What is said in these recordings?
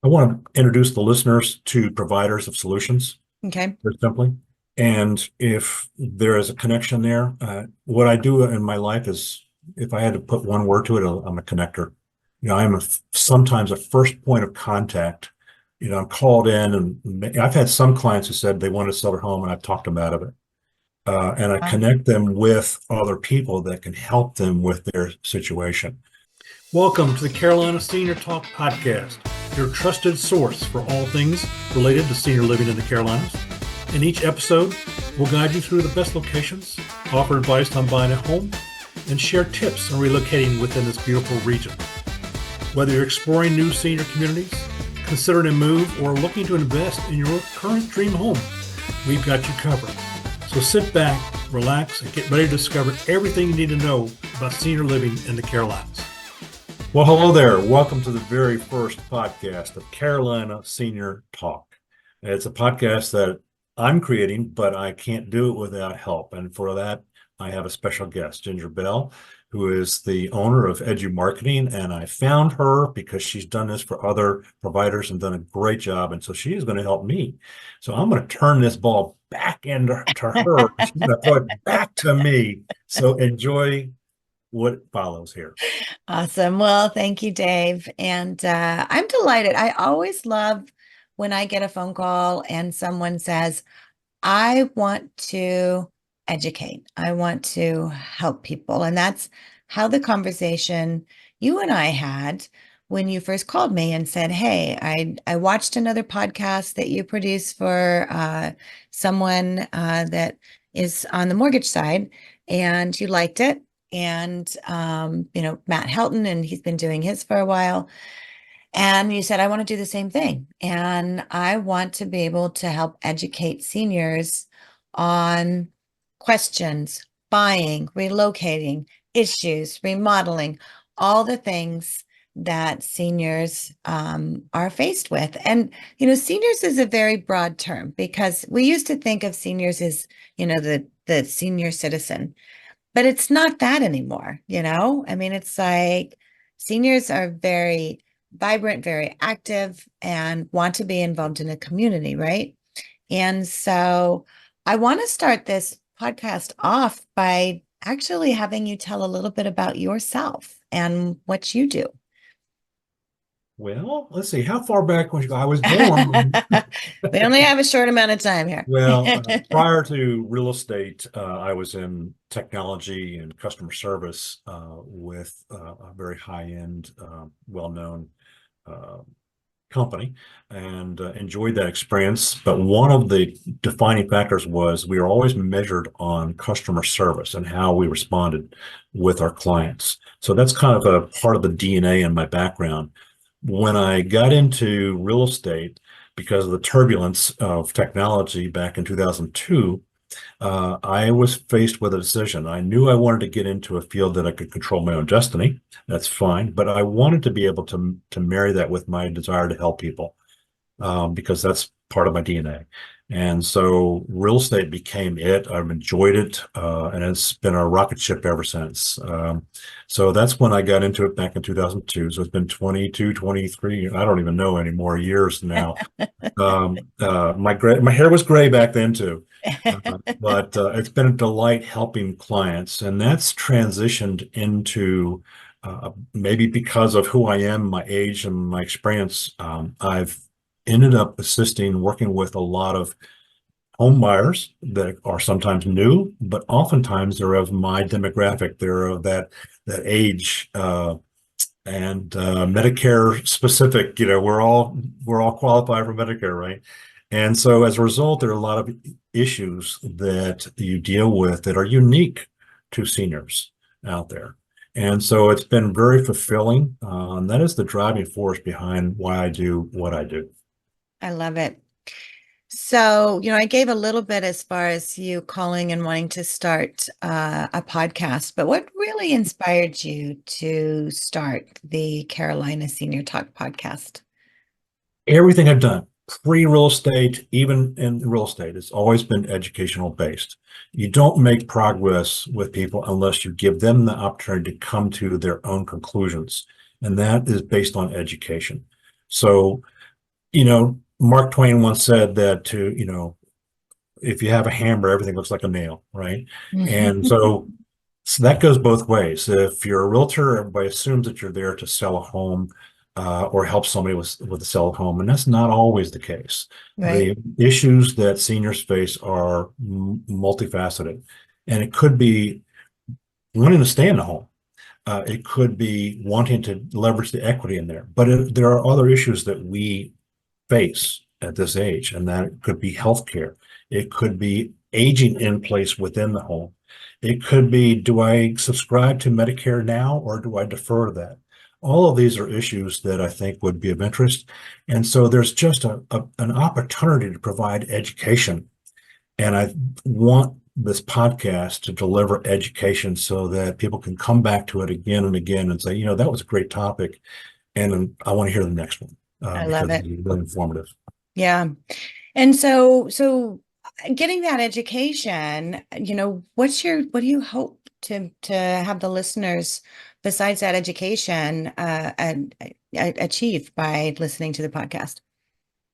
I want to introduce the listeners to providers of solutions, Okay. very simply. And if there is a connection there, what I do in my life is, if I had to put one word to it, I'm a connector. I'm sometimes a first point of contact. I'm called in, and I've had some clients who said they want to sell their home, and I've talked them out of it. And I Wow. connect them with other people that can help them with their situation. Welcome to the Carolina Senior Talk Podcast, your trusted source for all things related to senior living in the Carolinas. In each episode, we'll guide you through the best locations, offer advice on buying a home, and share tips on relocating within this beautiful region. Whether you're exploring new senior communities, considering a move, or looking to invest in your current dream home, we've got you covered. So sit back, relax, and get ready to discover everything you need to know about senior living in the Carolinas. Well, hello there. Welcome to the very first podcast of Carolina Senior Talk. It's a podcast that I'm creating, but I can't do it without help. And for that, I have a special guest, Ginger Bell, who is the owner of Edumarketing. And I found her because she's done this for other providers and done a great job. And so she is going to help me. So I'm going to turn this ball back into her. She's going to throw it back to me. So enjoy what follows here. Awesome. Well, thank you, Dave. And I'm delighted. I always love when I get a phone call and someone says, I want to educate, I want to help people. And that's how the conversation you and I had when you first called me and said, hey, I watched another podcast that you produce for someone that is on the mortgage side, and you liked it. And, Matt Helton, and he's been doing his for a while. And you said, I want to do the same thing. And I want to be able to help educate seniors on questions, buying, relocating, issues, remodeling, all the things that seniors are faced with. And, seniors is a very broad term because we used to think of seniors as, the senior citizen. But it's not that anymore, I mean, it's like seniors are very vibrant, very active, and want to be involved in a community, right? And so I want to start this podcast off by actually having you tell a little bit about yourself and what you do. Well, let's see. How far back was you go? I was born. We only have a short amount of time here. Well, prior to real estate, I was in technology and customer service with a very high-end, well-known uh, company, and enjoyed that experience. But one of the defining factors was we were always measured on customer service and how we responded with our clients. So that's kind of a part of the DNA in my background. When I got into real estate, because of the turbulence of technology back in 2002, I was faced with a decision. I knew I wanted to get into a field that I could control my own destiny. That's fine, but I wanted to be able to marry that with my desire to help people, because that's part of my DNA. And so real estate became it. I've enjoyed it, and it's been a rocket ship ever since. So that's when I got into it back in 2002. So it's been 22, 23, I don't even know anymore, years now. My hair was gray back then too. But it's been a delight helping clients, and that's transitioned into maybe because of who I am, my age, and my experience. I've ended up assisting, working with a lot of home buyers that are sometimes new, but oftentimes they're of my demographic. They're of that age, and Medicare specific. We're all qualified for Medicare, right? And so as a result, there are a lot of issues that you deal with that are unique to seniors out there. And so it's been very fulfilling. And that is the driving force behind why I do what I do. I love it. So, I gave a little bit as far as you calling and wanting to start a podcast, but what really inspired you to start the Carolina Senior Talk podcast? Everything I've done, pre-real estate, even in real estate, it's always been educational based. You don't make progress with people unless you give them the opportunity to come to their own conclusions. And that is based on education. So Mark Twain once said that if you have a hammer, everything looks like a nail, right? And so that goes both ways. If you're a realtor, everybody assumes that you're there to sell a home or help somebody with the sell of home, and that's not always the case. Right. The issues that seniors face are multifaceted, and it could be wanting to stay in the home. It could be wanting to leverage the equity in there, but there are other issues that we face at this age, and that could be healthcare. It could be aging in place within the home. It could be, do I subscribe to Medicare now or do I defer that? All of these are issues that I think would be of interest. And so there's just an opportunity to provide education. And I want this podcast to deliver education so that people can come back to it again and again and say, that was a great topic. And I want to hear the next one I love because it. it's really informative. Yeah. And so getting that education, what do you hope to have the listeners besides that education achieve by listening to the podcast?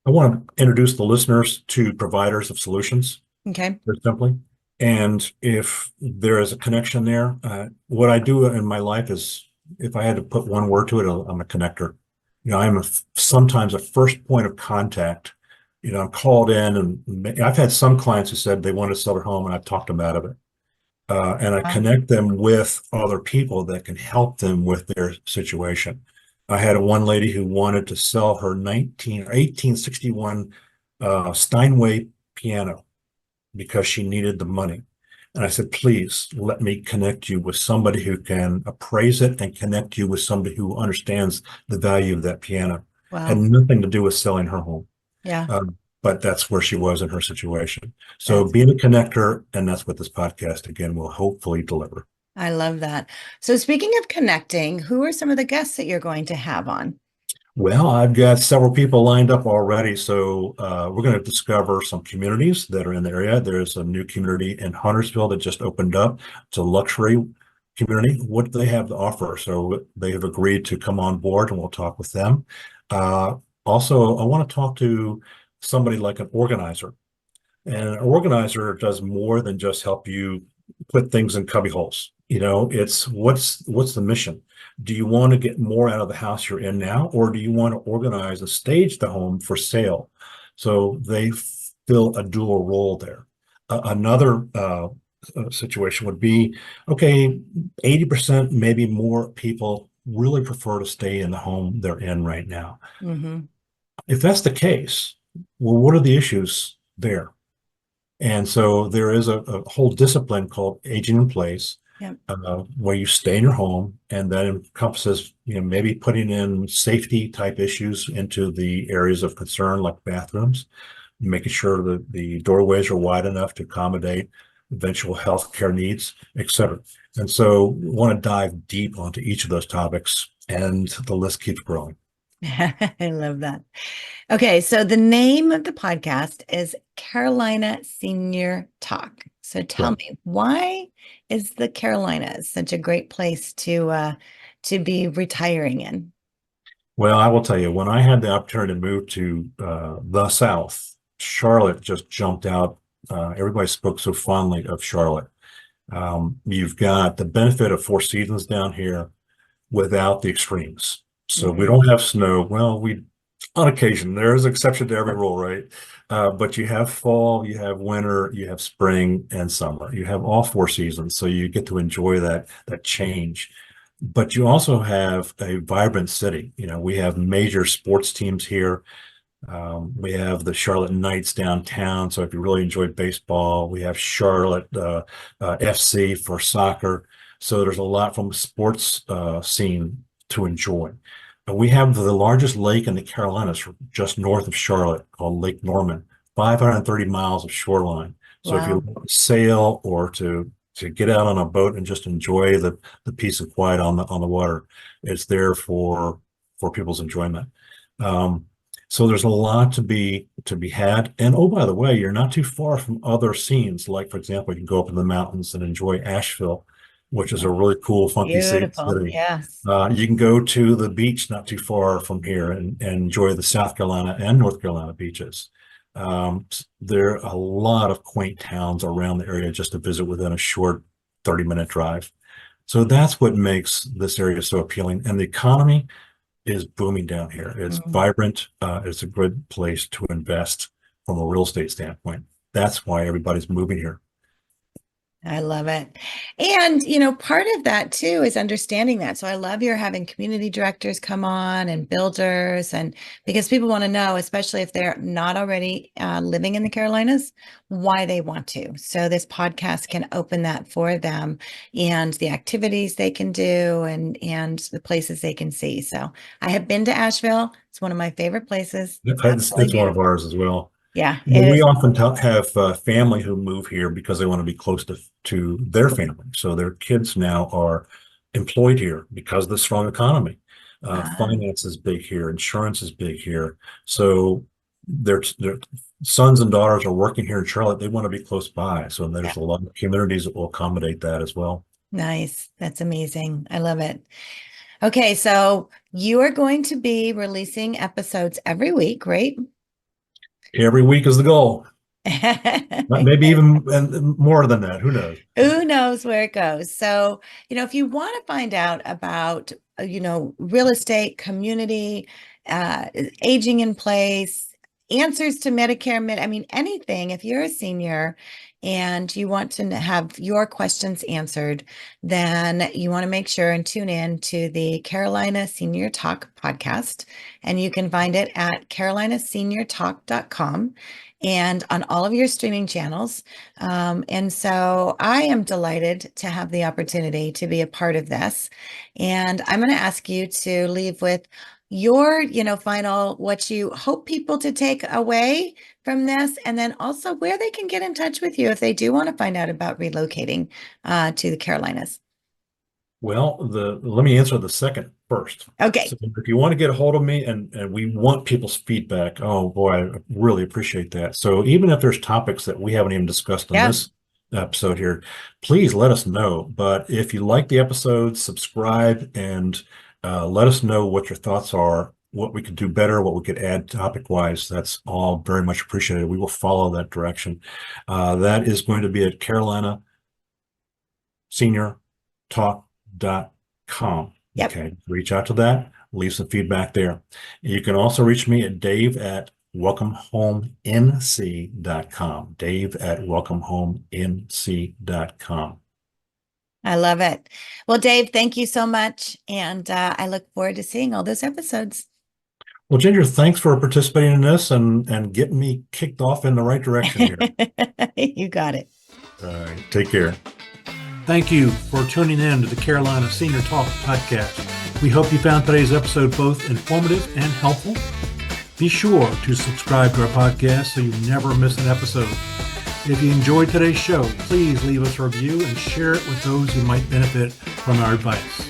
I want to introduce the listeners to providers of solutions, Okay. very simply. And if there is a connection there, what I do in my life is, if I had to put one word to it, I'm a connector. I'm sometimes a first point of contact. I'm called in, and I've had some clients who said they want to sell their home, and I've talked them out of it. And I Wow. connect them with other people that can help them with their situation. I had one lady who wanted to sell her 1861 Steinway piano because she needed the money. And I said, please let me connect you with somebody who can appraise it and connect you with somebody who understands the value of that piano. Had Wow. nothing to do with selling her home. Yeah. But that's where she was in her situation. So That's being a connector, and that's what this podcast again will hopefully deliver. I love that. So speaking of connecting, who are some of the guests that you're going to have on? Well, I've got several people lined up already. So we're going to discover some communities that are in the area. There's a new community in Huntersville that just opened up. It's a luxury community. What do they have to offer? So they have agreed to come on board, and we'll talk with them. Uh, Also, I want to talk to somebody like an organizer. And an organizer does more than just help you put things in cubby holes. It's what's the mission? Do you want to get more out of the house you're in now, or do you want to organize and stage the home for sale? So they fill a dual role there. Another situation would be, okay, 80%, maybe more people really prefer to stay in the home they're in right now. Hmm. If that's the case, well, what are the issues there? And so there is a whole discipline called aging in place, Yep. where you stay in your home, and that encompasses, maybe putting in safety type issues into the areas of concern, like bathrooms, making sure that the doorways are wide enough to accommodate eventual health care needs, et cetera. And so we want to dive deep onto each of those topics, and the list keeps growing. I love that. Okay, so the name of the podcast is Carolina Senior Talk. So tell Right. me, why is the Carolinas such a great place to be retiring in? Well, I will tell you, when I had the opportunity to move to the South, Charlotte just jumped out. Everybody spoke so fondly of Charlotte. You've got the benefit of four seasons down here without the extremes. So we Hmm. don't have snow. Well, we on occasion, there is an exception to every rule, right? But you have fall, you have winter, you have spring and summer. You have all four seasons, so you get to enjoy that change. But you also have a vibrant city. We have major sports teams here. We have the Charlotte Knights downtown. So if you really enjoy baseball, we have Charlotte FC for soccer. So there's a lot from the sports scene to enjoy. We have the largest lake in the Carolinas just north of Charlotte called Lake Norman, 530 miles of shoreline. So if you Wow. sail or to get out on a boat and just enjoy the peace and quiet on the water, it's there for people's enjoyment. Um, so there's a lot to be had. And oh, by the way, you're not too far from other scenes. Like, for example, you can go up in the mountains and enjoy Asheville. which is a really cool, funky Beautiful. city. Yes. You can go to the beach not too far from here and enjoy the South Carolina and North Carolina beaches. There are a lot of quaint towns around the area just to visit within a short 30-minute drive. So that's what makes this area so appealing. And the economy is booming down here. It's Mm. vibrant. It's a good place to invest from a real estate standpoint. That's why everybody's moving here. I love it. And, part of that too is understanding that. So I love you're having community directors come on and builders, and because people want to know, especially if they're not already living in the Carolinas, why they want to. So this podcast can open that for them and the activities they can do and the places they can see. So I have been to Asheville. It's one of my favorite places. Absolutely It's one of beautiful. ours as well. Yeah, You know, it we is. often have family who move here because they want to be close to their family. So their kids now are employed here because of the strong economy. Uh, Finance is big here. Insurance is big here. So their sons and daughters are working here in Charlotte. They want to be close by. So yeah. there's a lot of communities that will accommodate that as well. Nice. That's amazing. I love it. Okay, so you are going to be releasing episodes every week, right? Every week is the goal. Maybe Okay. even and more than that. Who knows? Who knows where it goes? So, if you want to find out about, real estate, community, uh, aging in place, answers to Medicare, I mean, anything, if you're a senior and you want to have your questions answered, then you want to make sure and tune in to the Carolina Senior Talk podcast. And you can find it at carolinaseniortalk.com and on all of your streaming channels. And so I am delighted to have the opportunity to be a part of this. And I'm going to ask you to leave with your, final, what you hope people to take away from this, and then also where they can get in touch with you if they do want to find out about relocating to the Carolinas. Well, let me answer the second first. So Okay. if you want to get a hold of me and we want people's feedback, oh boy, I really appreciate that. So even if there's topics that we haven't even discussed in Yeah. this episode here, please let us know. But if you like the episode, subscribe and let us know what your thoughts are, what we could do better, what we could add topic wise. That's all very much appreciated. We will follow that direction. That is going to be at Carolina Senior Talk.com. Yep. Okay, reach out to that, leave some feedback there. You can also reach me at Dave at welcomehomeinc.com. Dave at welcomehomeinc.com. I love it. Well, Dave, thank you so much. And I look forward to seeing all those episodes. Well, Ginger, thanks for participating in this and getting me kicked off in the right direction here. You got it. All right, take care. Thank you for tuning in to the Carolina Senior Talk podcast. We hope you found today's episode both informative and helpful. Be sure to subscribe to our podcast so you never miss an episode. If you enjoyed today's show, please leave us a review and share it with those who might benefit from our advice.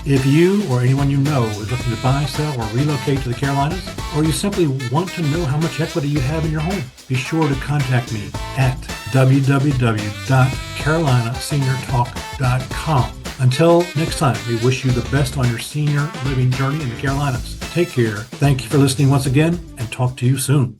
If you or anyone you know is looking to buy, sell, or relocate to the Carolinas, or you simply want to know how much equity you have in your home, be sure to contact me at www.carolinaseniortalk.com. Until next time, we wish you the best on your senior living journey in the Carolinas. Take care. Thank you for listening once again, and talk to you soon.